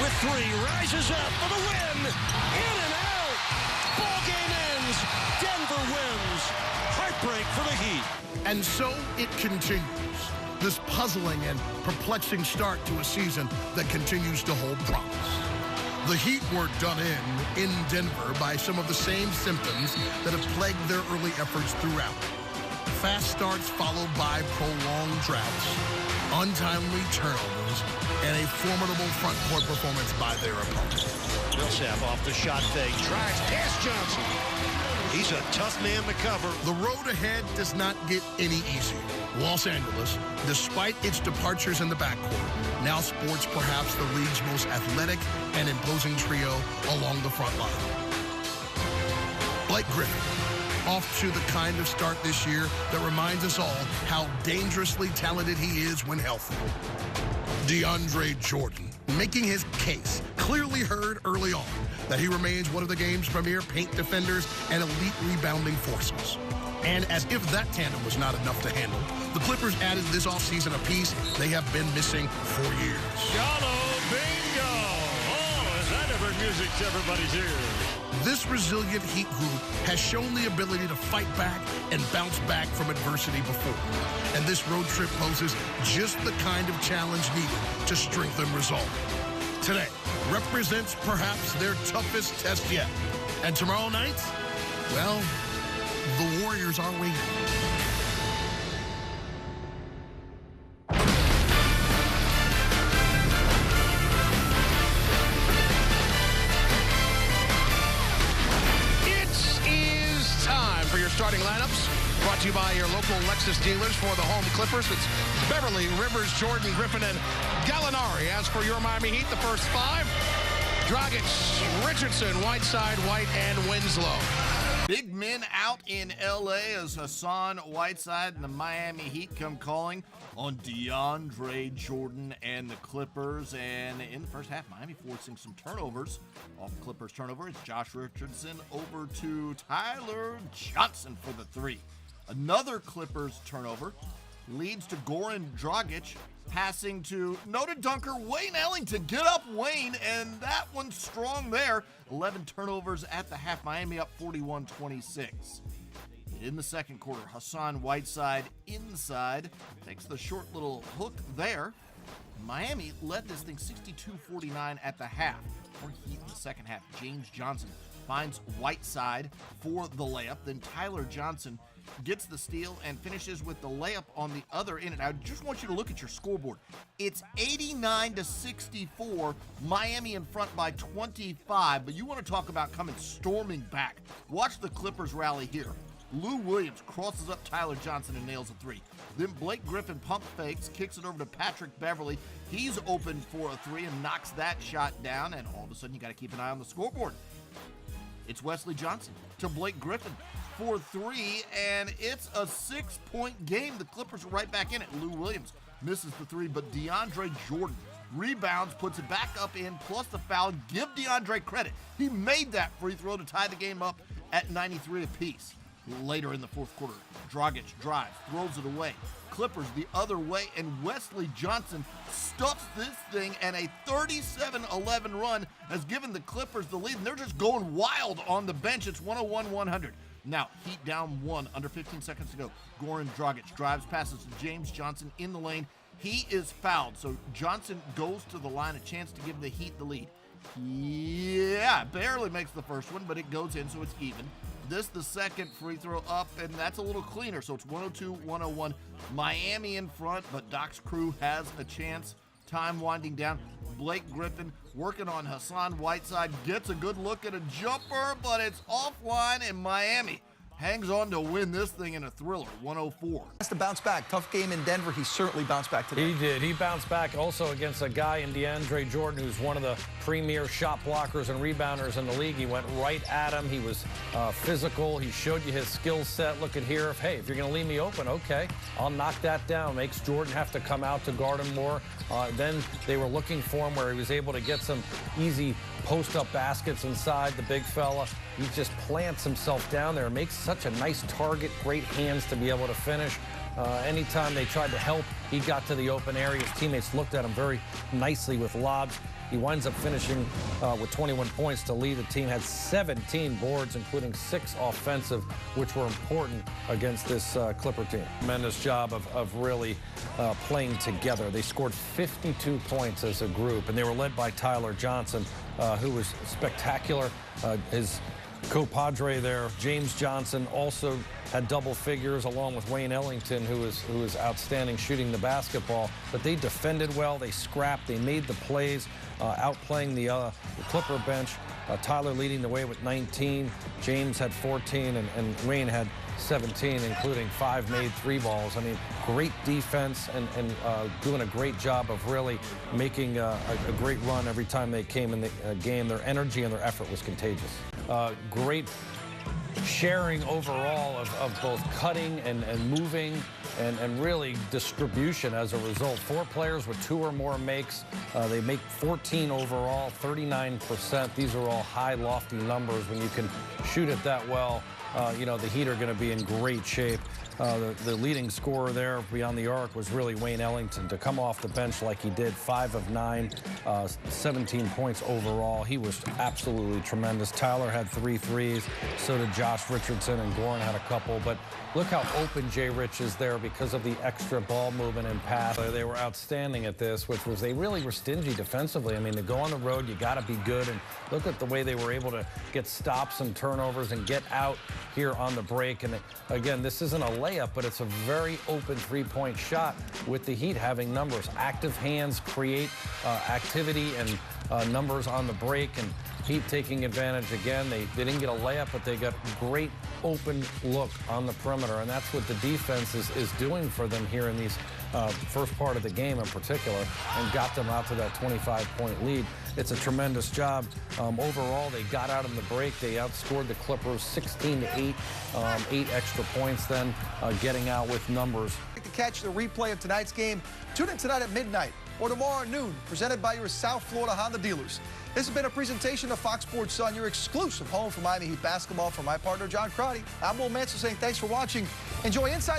with three, rises up for the win. In and out. Ball game ends. Denver wins. Heartbreak for the Heat. And so it continues. This puzzling and perplexing start to a season that continues to hold promise. The Heat were done in Denver by some of the same symptoms that have plagued their early efforts throughout. Fast starts followed by prolonged droughts, untimely turnovers, and a formidable front court performance by their opponent. Millsap off the shot fake, drives past Johnson. He's a tough man to cover. The road ahead does not get any easier. Los Angeles, despite its departures in the backcourt, now sports perhaps the league's most athletic and imposing trio along the front line. Blake Griffin, off to the kind of start this year that reminds us all how dangerously talented he is when healthy. DeAndre Jordan, making his case, clearly heard early on that he remains one of the game's premier paint defenders and elite rebounding forces. And as if that tandem was not enough to handle, the Clippers added this offseason a piece they have been missing for years. Yellow bingo! Oh, is that ever music to everybody's ears? This resilient Heat group has shown the ability to fight back and bounce back from adversity before. And this road trip poses just the kind of challenge needed to strengthen resolve. Today represents perhaps their toughest test yet. And tomorrow night, well, the Warriors are waiting. Starting lineups brought to you by your local Lexus dealers for the home Clippers. It's Beverly, Rivers, Jordan, Griffin, and Gallinari. As for your Miami Heat, the first five: Dragic, Richardson, Whiteside, White, and Winslow. Big men out in L.A. as Hassan Whiteside and the Miami Heat come calling on DeAndre Jordan and the Clippers. And in the first half, Miami forcing some turnovers. Off Clippers turnover, it's Josh Richardson over to Tyler Johnson for the three. Another Clippers turnover leads to Goran Dragic passing to noted dunker Wayne Ellington. Get up, Wayne, and that one's strong there. 11 turnovers at the half. Miami up 41-26. In the second quarter, Hassan Whiteside inside takes the short little hook there. Miami led this thing 62-49 at the half. For Heat in the second half, James Johnson finds Whiteside for the layup. Then Tyler Johnson gets the steal and finishes with the layup on the other end. And I just want you to look at your scoreboard. It's 89-64, Miami in front by 25. But you want to talk about coming storming back. Watch the Clippers rally here. Lou Williams crosses up Tyler Johnson and nails a three. Then Blake Griffin pump fakes, kicks it over to Patrick Beverly. He's open for a three and knocks that shot down. And all of a sudden, you got to keep an eye on the scoreboard. It's Wesley Johnson to Blake Griffin for three, and it's a 6-point game. The Clippers are right back in it. Lou Williams misses the three, but DeAndre Jordan rebounds, puts it back up in, plus the foul. Give DeAndre credit. He made that free throw to tie the game up at 93 apiece. Later in the fourth quarter, Dragic drives, throws it away. Clippers the other way, and Wesley Johnson stuffs this thing, and a 37-11 run has given the Clippers the lead, and they're just going wild on the bench. It's 101-100. Now, Heat down one, under 15 seconds to go. Goran Dragic drives, passes to James Johnson in the lane. He is fouled, so Johnson goes to the line, a chance to give the Heat the lead. Yeah, barely makes the first one, but it goes in, so it's even. This the second free throw up, and that's a little cleaner, so it's 102-101. Miami in front, but Doc's crew has a chance. Time winding down. Blake Griffin working on Hassan Whiteside, gets a good look at a jumper, but it's offline, and Miami hangs on to win this thing in a thriller, 104. Has to bounce back. Tough game in Denver. He certainly bounced back today. He did. He bounced back also against a guy in DeAndre Jordan who's one of the premier shot blockers and rebounders in the league. He went right at him. He was physical. He showed you his skill set. Look at here. Hey, if you're going to leave me open, okay, I'll knock that down. Makes Jordan have to come out to guard him more. Then they were looking for him where he was able to get some easy post-up baskets inside, the big fella. He just plants himself down there, makes such a nice target, great hands to be able to finish. Anytime they tried to help, He got to the open area. His teammates looked at him very nicely with lobs. He winds up finishing with 21 points to lead the team. Had 17 boards, including 6 offensive, which were important against this Clipper team. Tremendous job of really playing together. They scored 52 points as a group, and they were led by Tyler Johnson, who was spectacular. His co-padre there, James Johnson, also had double figures, along with Wayne Ellington, who was outstanding shooting the basketball. But they defended well, they scrapped, they made the plays, outplaying the Clipper bench. Tyler leading the way with 19, James had 14, and Wayne had 17, including 5 made 3 balls. I mean, great defense and doing a great job of really making a great run every time they came in the game. Their energy and their effort was contagious. Great sharing overall of both cutting and moving and really distribution as a result. 4 players with 2 or more makes. They make 14 overall, 39%. These are all high, lofty numbers. When you can shoot it that well, you know, the Heat are going to be in great shape. The leading scorer there beyond the arc was really Wayne Ellington. To come off the bench like he did, 5 of 9, 17 points overall. He was absolutely tremendous. Tyler had 3 threes, so did Josh Richardson, and Goran had a couple. But look how open Jay Rich is there because of the extra ball movement and pass. They were outstanding at this, which was they really were stingy defensively. I mean, to go on the road, you got to be good. And look at the way they were able to get stops and turnovers and get out here on the break. And again, this isn't a layup, but it's a very open 3-point shot with the Heat having numbers. Active hands create activity and numbers on the break, and Heat taking advantage again. They didn't get a layup, but they got great open look on the perimeter, and that's what the defense is doing for them here in these first part of the game in particular, and got them out to that 25-point lead. It's a tremendous job. Overall, they got out in the break. They outscored the Clippers 16-8, 8 extra points then, getting out with numbers. To catch the replay of tonight's game, tune in tonight at midnight or tomorrow at noon, presented by your South Florida Honda dealers. This has been a presentation of Fox Sports Sun, your exclusive home for Miami Heat basketball. For my partner, John Crotty, I'm Will Manson saying thanks for watching. Enjoy Inside.